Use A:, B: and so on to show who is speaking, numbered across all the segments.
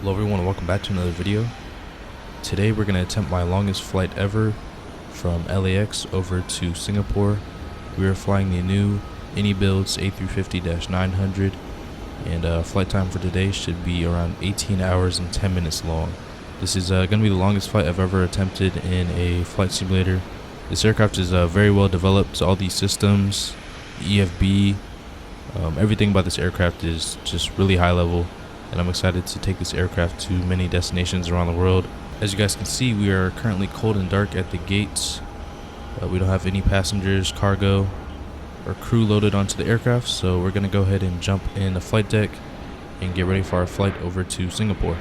A: Hello everyone, welcome back to another video. Today we're going to attempt my longest flight ever from LAX over to Singapore. We are flying the new INIBuilds A350-900 and flight time for today should be around 18 hours and 10 minutes long. This is going to be the longest flight I've ever attempted in a flight simulator. This aircraft is very well developed. All these systems, the EFB, everything about this aircraft is just really high level, and I'm excited to take this aircraft to many destinations around the world. As you guys can see, we are currently cold and dark at the gates. We don't have any passengers, cargo, or crew loaded onto the aircraft, so we're going to go ahead and jump in the flight deck and get ready for our flight over to Singapore.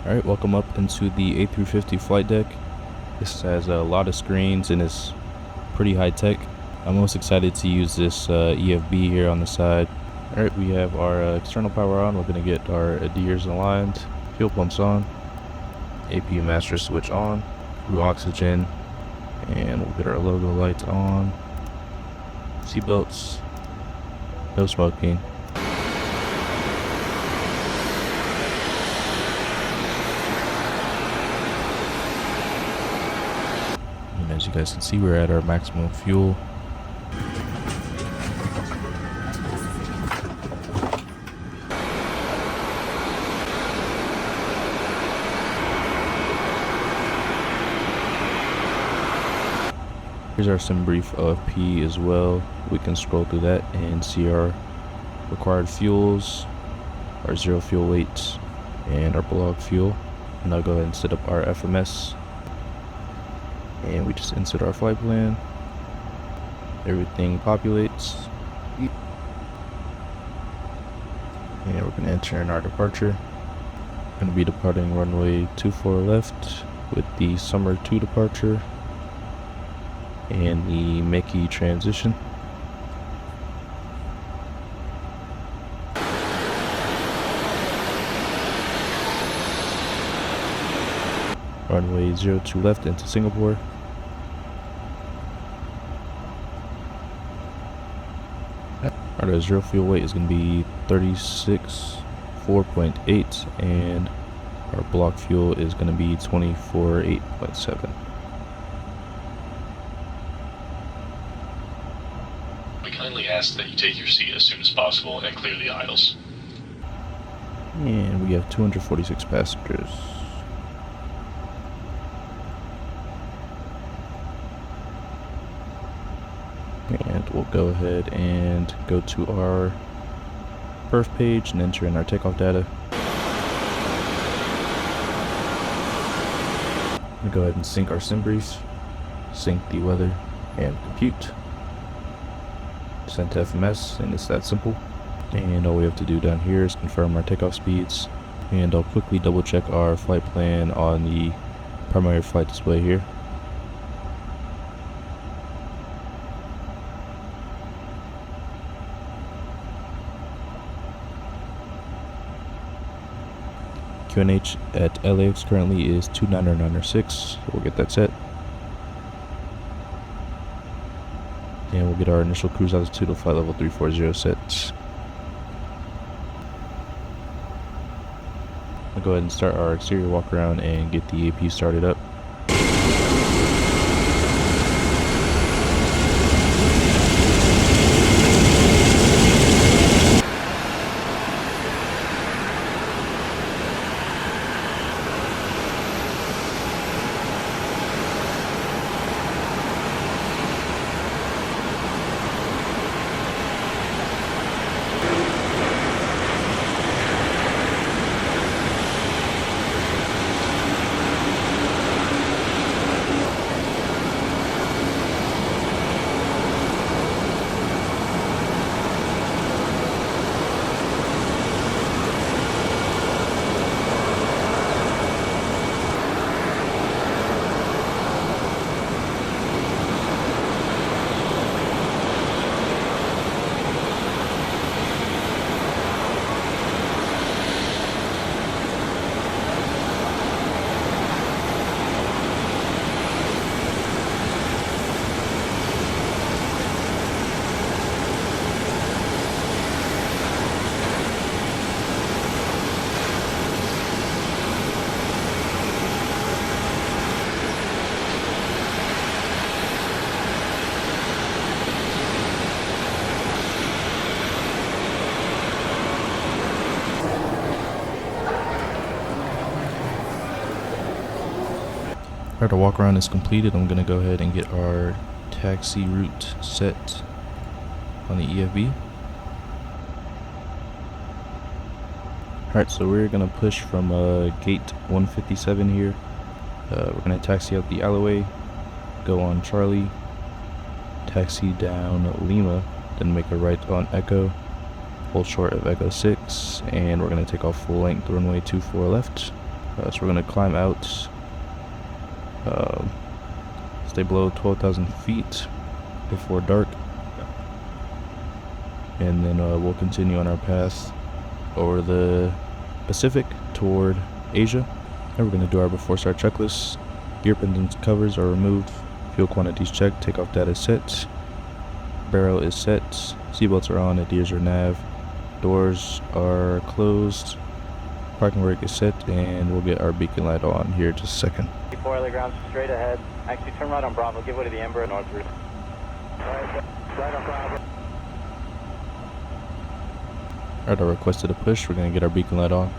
A: Alright, welcome up into the A350 flight deck. This has a lot of screens and is pretty high tech. I'm most excited to use this EFB here on the side. Alright, we have our external power on. We're going to get our adheres aligned, fuel pumps on, APU master switch on, crew oxygen, and we'll get our logo lights on, seatbelts, no smoking. As you guys can see, we're at our maximum fuel. Here's our sim brief of P as well. We can scroll through that and see our required fuels, our zero fuel weights, and our blog fuel. And I'll go ahead and set up our FMS. And we just insert our flight plan. Everything populates. And we're going to enter in our departure. Going to be departing runway 24 left with the summer 2 departure and the Mickey transition. Runway 02 left into Singapore. Our zero fuel weight is going to be 36.4.8 and our block fuel is going to be 24.8.7.
B: We kindly ask that you take your seat as soon as possible and clear the aisles.
A: And we have 246 passengers. And we'll go ahead and go to our perf page and enter in our takeoff data. We'll go ahead and sync our sim brief, sync the weather, and compute. Send to FMS, and it's that simple. And all we have to do down here is confirm our takeoff speeds. And I'll quickly double check our flight plan on the primary flight display here. QNH at LAX currently is 29906, so we'll get that set. And we'll get our initial cruise altitude of flight level 340 set. I'll go ahead and start our exterior walk around and get the AP started up. Alright, our walk around is completed. I'm gonna go ahead and get our taxi route set on the EFB. Alright, so we're gonna push from gate 157 here. We're gonna taxi up the alleyway, go on Charlie, taxi down Lima, then make a right on Echo, hold short of Echo 6, and we're gonna take off full length runway 24 left. So we're gonna climb out, stay below 12,000 feet before dark, and then we'll continue on our path over the Pacific toward Asia. And we're going to do our before start checklist. Gear pins and covers are removed, fuel quantities checked, takeoff data set, barrel is set, seatbelts are on, adheres are nav, doors are closed, parking brake is set, and we'll get our beacon light on here in just a second.
C: 4 early ground straight ahead. Actually turn right on Bravo, give way to the Ember north route. Right on Bravo.
A: Alright, I requested a push. We're going to get our beacon light on.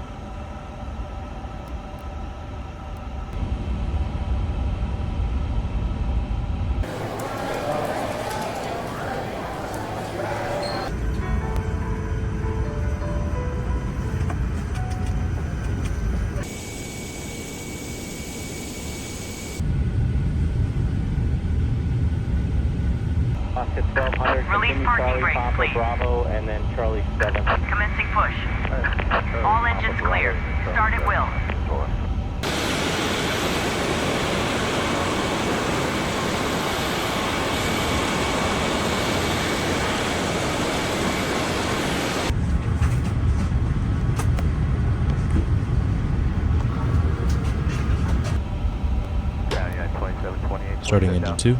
C: Oscar 1200, continue Charlie, Papa, Bravo, and then Charlie 7.
D: Commencing push. All engines clear. Start at will.
A: Starting engine 2.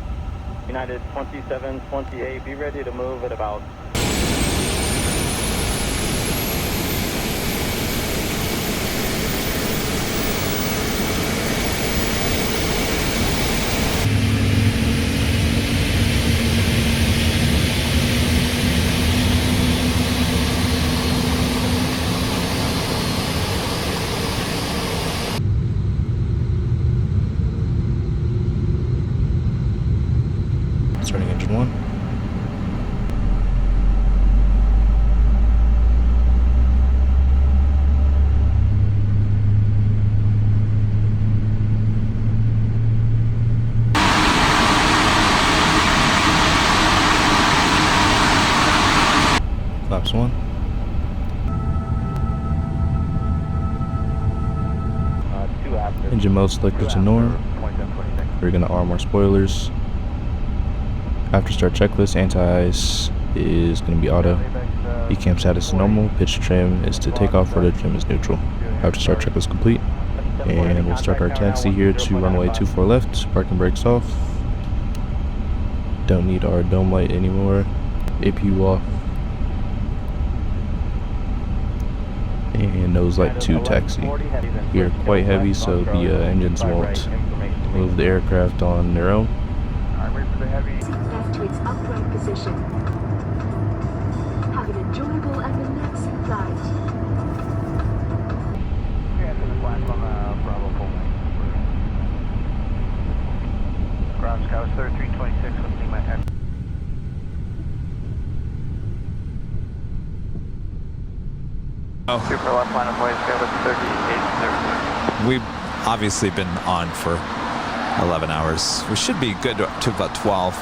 C: United 2728, be ready to move at about...
A: Starting engine 1. Flaps 1. Engine mode selected to norm. We're going to arm our spoilers. After start checklist, anti-ice is going to be auto. Decam status is normal. Pitch trim is to takeoff. Rudder trim is neutral. After start checklist complete. And we'll start our taxi here to runway 24 left. Parking brakes off. Don't need our dome light anymore. APU off. And nose light to taxi. We are quite heavy, so the engines won't move the aircraft on their own.
E: Back to its upright position. Have an enjoyable and relaxing flight.
C: Ground Scout 3326 with Lima X. Super left line of way, Scout 38.
F: We've obviously been on for 11 hours. We should be good to about 12.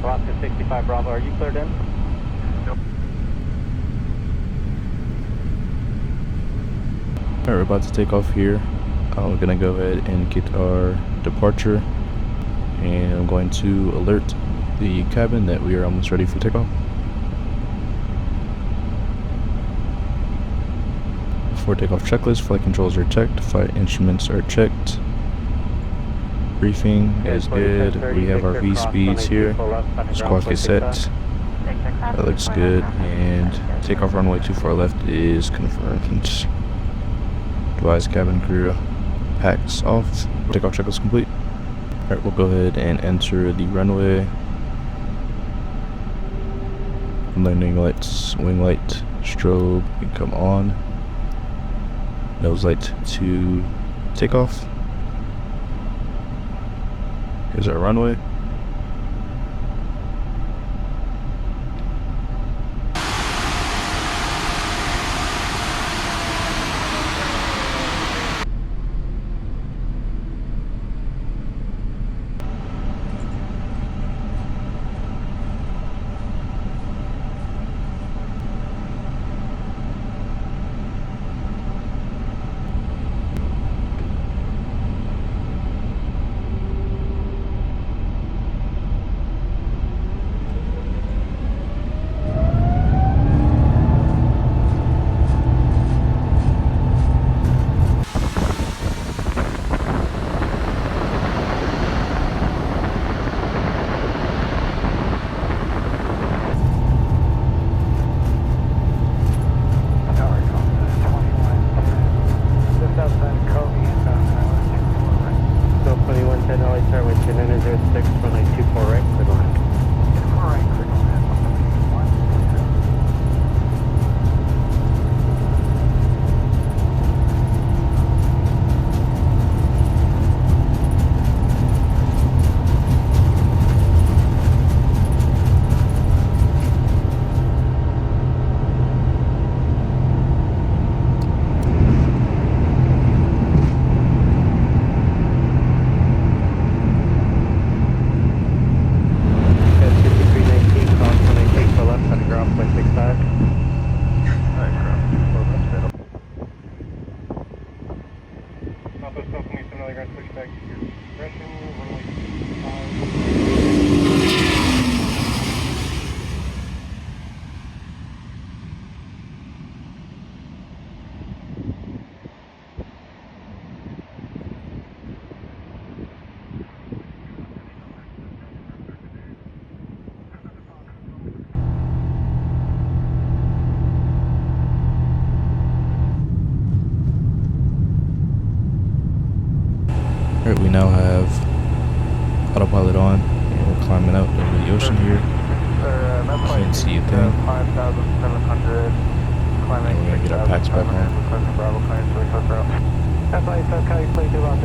C: Alaska 65 Bravo, are you cleared in? Nope.
A: Alright, we're about to take off here. We're going to go ahead and get our departure. And I'm going to alert the cabin that we are almost ready for takeoff. Before takeoff checklist, flight controls are checked, flight instruments are checked. Briefing is good. We have our V speeds here. Squawk is set. That looks good. And takeoff runway 24 left is confirmed. Advise cabin crew packs off. Takeoff checklist complete. Alright, we'll go ahead and enter the runway. Landing lights, wing light, strobe, we come on. Nose light to takeoff. Here's our runway.
C: Pushback to your expression, runway 5.
A: Alright, we now have autopilot on, and we're climbing out over the ocean here. Can't see a thing.
C: 5,700, climbing.
A: We're gonna get our packs back on.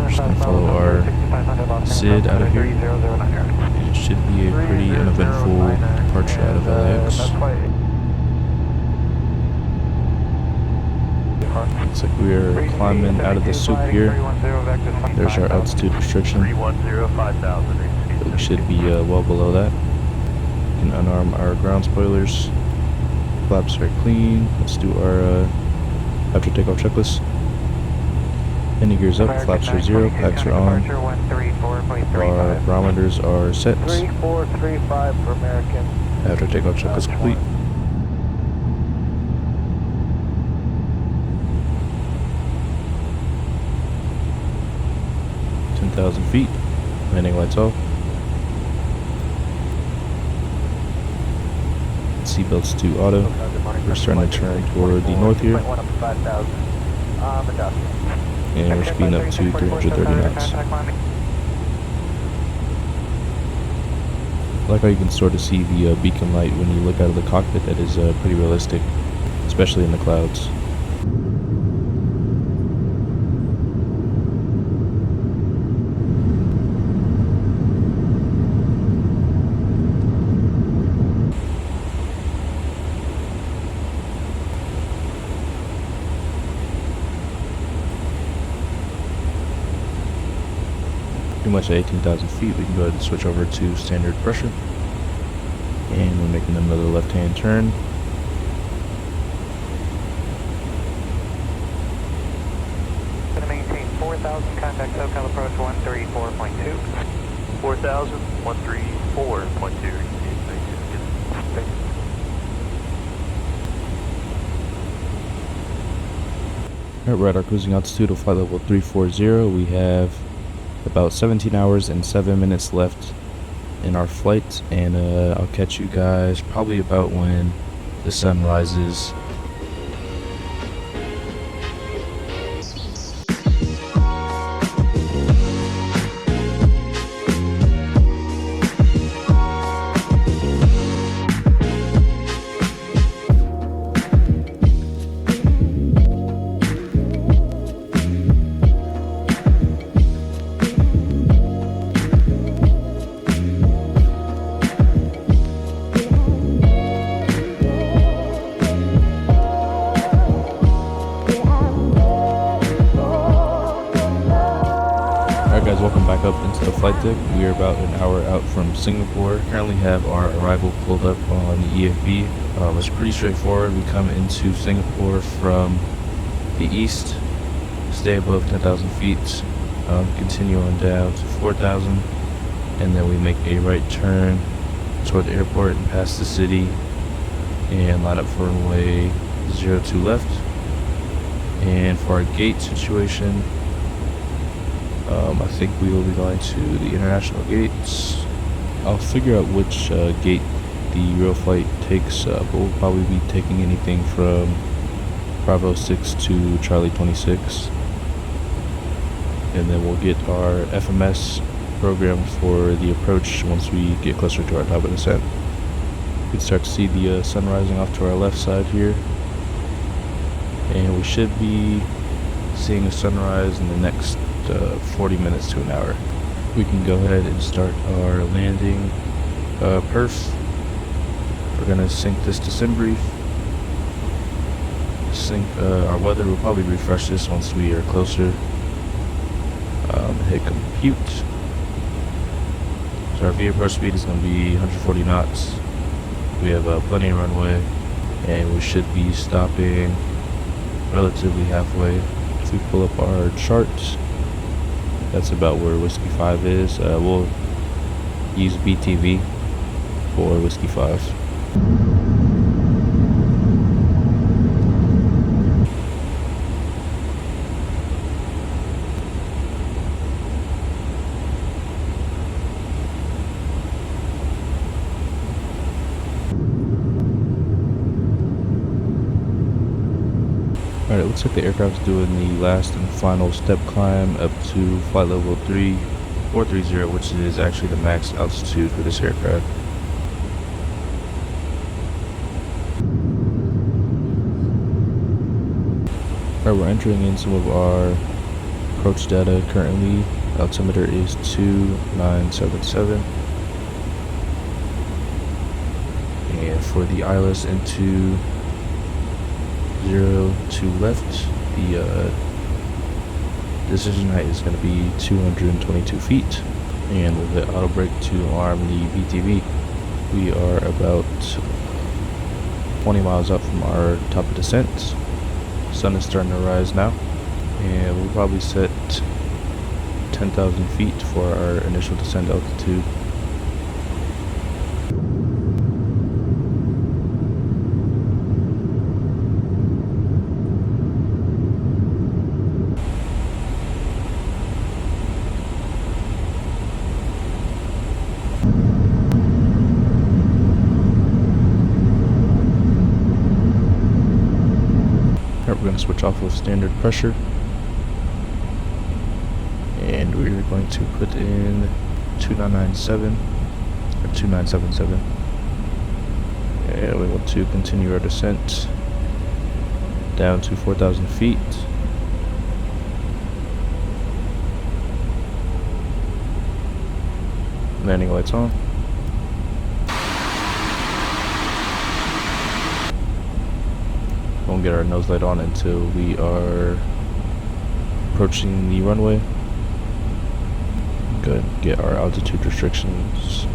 A: Just gonna follow our SID out of here. And it should be a pretty uneventful departure out of LAX. Looks like we are climbing out of the soup here. There's our altitude restriction. But we should be well below that. We can unarm our ground spoilers. Flaps are clean. Let's do our after takeoff checklist. Landing gears up, flaps are 0, packs are on. Our barometers are set.
C: 3435 for American.
A: After takeoff checklist complete. Feet. Landing lights off. Seatbelts to auto. We're starting to turn toward the north here. And we're speeding up to 330 knots. I like how you can sort of see the beacon light when you look out of the cockpit. That is pretty realistic, especially in the clouds. Pretty much at 18,000 feet, we can go ahead and switch over to standard pressure. And we're making another left-hand turn.
C: Going to maintain 4,000, contact SoCal approach 134.2.
G: 4,000, 134.2.
A: Alright, we're at our cruising altitude of flight level 340. We have about 17 hours and 7 minutes left in our flight, and I'll catch you guys probably about when the sun rises. Alright guys, welcome back up into the flight deck. We are about an hour out from Singapore. Currently have our arrival pulled up on the EFB. It's pretty straightforward. We come into Singapore from the east, stay above 10,000 feet, continue on down to 4,000, and then we make a right turn toward the airport and pass the city and line up for runway 02 left. And for our gate situation, I think we will be going to the international gates. I'll figure out which gate the real flight takes, but we'll probably be taking anything from Bravo 6 to Charlie 26. And then we'll get our FMS program for the approach once we get closer to our top of descent. We can start to see the sun rising off to our left side here. And we should be seeing a sunrise in the next 40 minutes to an hour. We can go ahead and start our landing perf. We're gonna sync this to SimBrief. Sync our weather. We'll probably refresh this once we are closer. Hit compute. So our VA approach speed is going to be 140 knots. We have plenty of runway, and we should be stopping relatively halfway. If we pull up our charts, that's about where Whiskey 5 is. We'll use BTV for Whiskey 5. Alright, it looks like the aircraft's doing the last and final step climb up to flight level 3430, which is actually the max altitude for this aircraft. Alright, we're entering in some of our approach data. Currently, altimeter is 2977. And for the ILS into 02 left, the decision height is going to be 222 feet, and we'll hit auto brake to arm the BTV. We are about 20 miles out from our top of descent. Sun is starting to rise now, and we'll probably set 10,000 feet for our initial descent altitude. We're going to switch off of standard pressure, and we're going to put in 2997 or 2977, and we want to continue our descent down to 4,000 feet. Landing lights on. Won't get our nose light on until we are approaching the runway. Go ahead and get our altitude restrictions.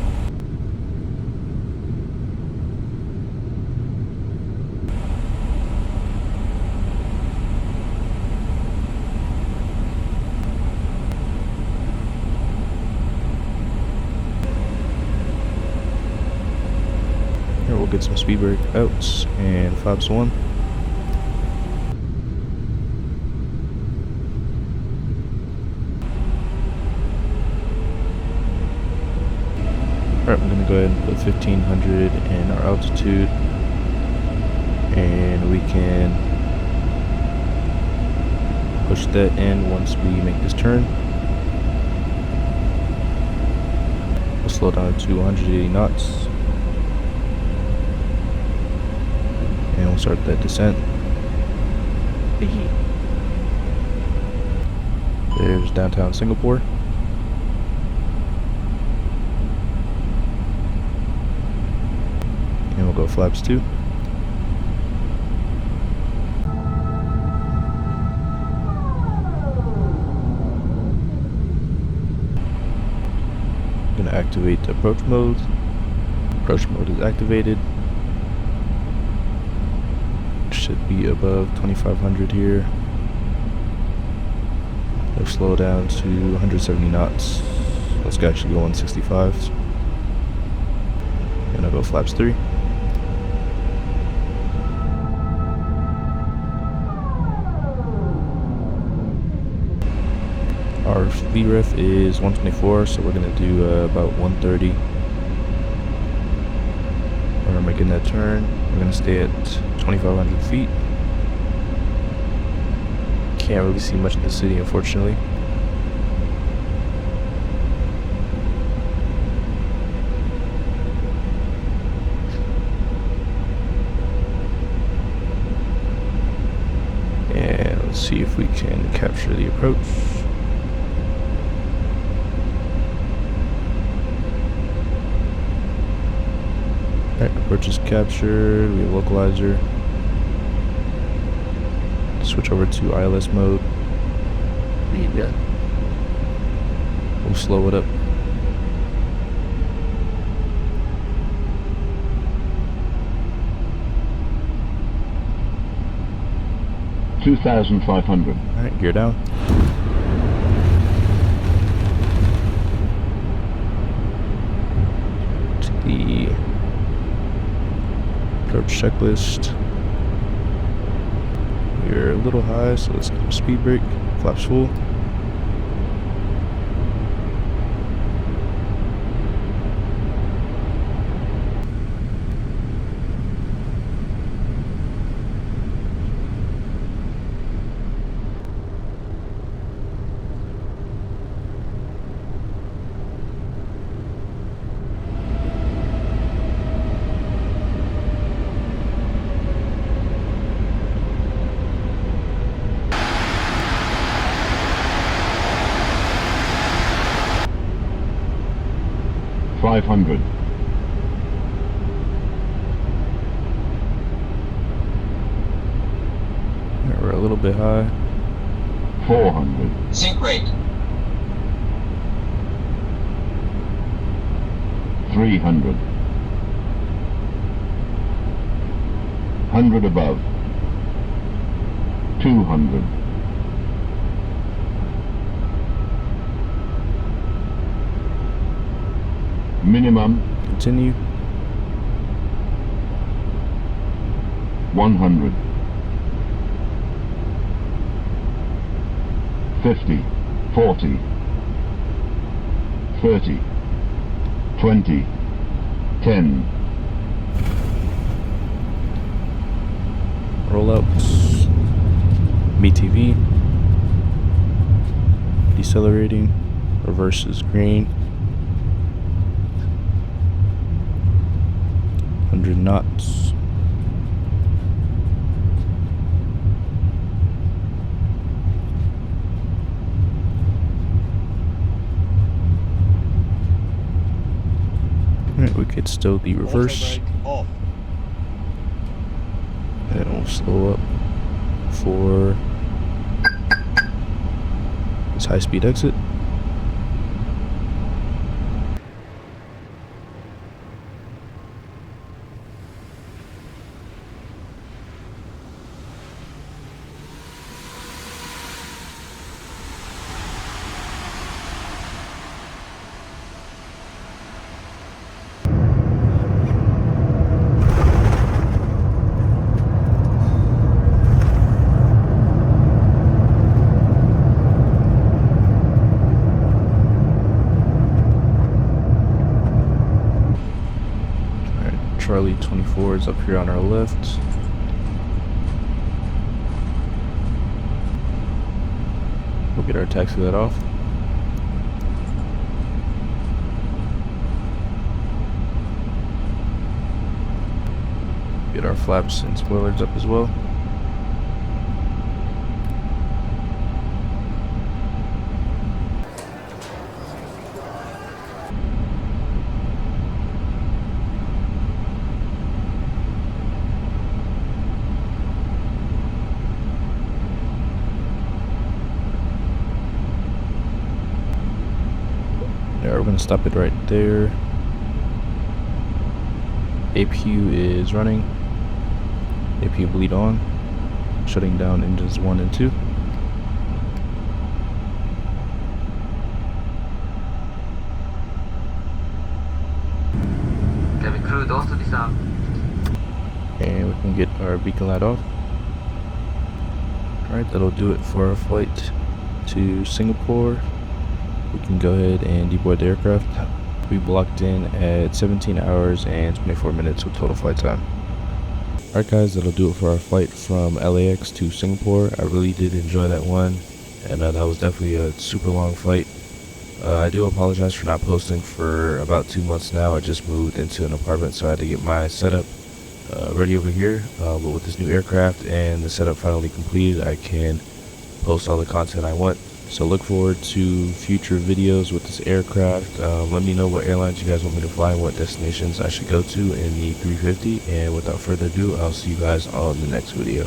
A: Here we'll get some speed brake outs and flaps 1. Alright, we're going to go ahead and put 1500 in our altitude, and we can push that in once we make this turn. We'll slow down to 180 knots, and we'll start that descent. There's downtown Singapore. And we'll go flaps 2. activate approach mode. Approach mode is activated. Should be above 2500 here. Let's slow down to 170 knots. Let's actually go 165. And I'll go flaps 3. Our VREF is 124, so we're gonna do about 130. We're making that turn. We're gonna stay at 2,500 feet. Can't really see much in the city, unfortunately. And let's see if we can capture the approach. Alright, approach is captured. We have localizer. Switch over to ILS mode. We'll slow it up.
H: $2,500.
A: Alright, gear down. To the approach checklist. We're a little high, so let's do a speed brake. Flaps full.
H: $500.
A: We're a little bit high.
H: $400.
I: Sync rate.
H: $300. 100 above. 200. Minimum.
A: Continue.
H: 100. 50. 40. 30. 20. 10.
A: Rollouts. BTV. Decelerating. Reverse is green. 100 knots. Alright, we could still the reverse. And we'll slow up for this high-speed exit. Charlie 24 is up here on our left. We'll get our taxi light off. Get our flaps and spoilers up as well. Alright, we're gonna stop it right there. APU is running. APU bleed on. Shutting down engines 1 and 2.
I: Cabin crew, doors to disarm.
A: And we can get our beacon light off. Alright, that'll do it for our flight to Singapore. We can go ahead and deboard the aircraft. We blocked in at 17 hours and 24 minutes with total flight time. Alright guys, that'll do it for our flight from LAX to Singapore. I really did enjoy that one, and that was definitely a super long flight. I do apologize for not posting for about 2 months now. I just moved into an apartment, so I had to get my setup ready over here. But with this new aircraft and the setup finally completed, I can post all the content I want. So look forward to future videos with this aircraft. Let me know what airlines you guys want me to fly and what destinations I should go to in the 350. And without further ado, I'll see you guys on the next video.